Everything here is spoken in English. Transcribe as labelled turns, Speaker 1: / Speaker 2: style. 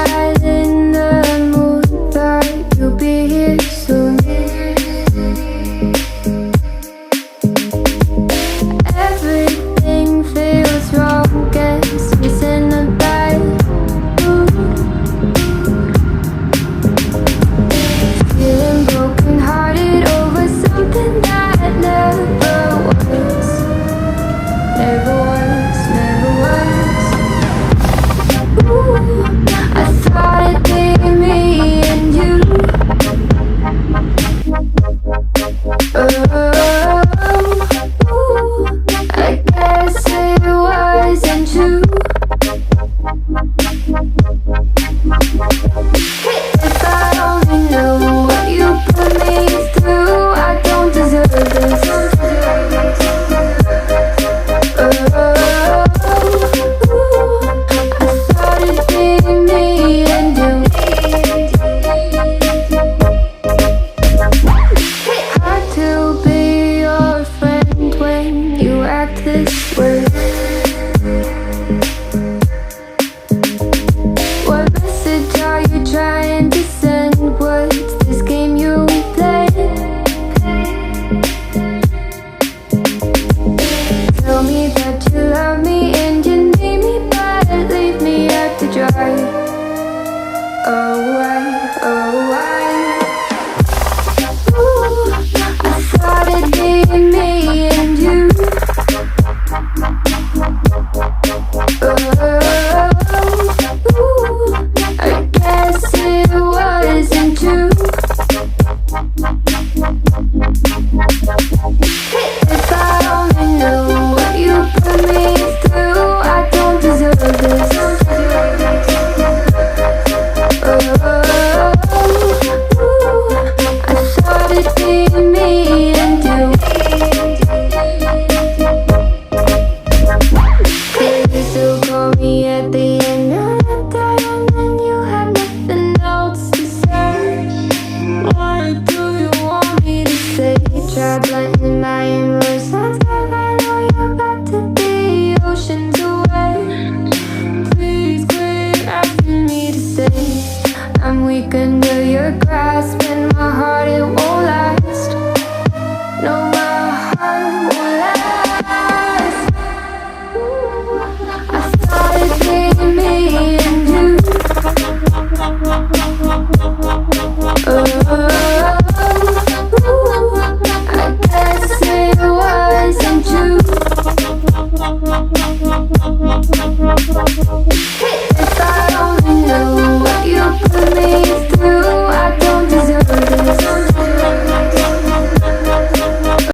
Speaker 1: night in the moonlight, you'll be here soon. Everything feels wrong, guess missing a bite. Feeling broken hearted over something that never was. Never was, never was. Ooh, I thought it'd be me and you. Ooh, I guess it wasn't true. If I only knew what you put me through, I don't deserve this. I thought it'd be me and you. Hard to be your friend when you act this way. What message are you trying to send? What's this game you play? Tell me that you love me and you need me, but leave me out to dry. Oh, why, oh, why? Ooh, I thought it'd be me and you. Ooh, I guess it wasn't true. If I only knew what you put me through, I don't deserve this. I thought it'd be me and you. Baby, still call me at the end of the day, and then you have nothing else to say. What do you want me to say? Try blending my emotions, but I know you're about to be oceans away. Please quit asking me to stay. I'm weak under your grasp, and my heart, it won't last. No, my heart won't last. I thought it'd be me and you. I guess it wasn't true.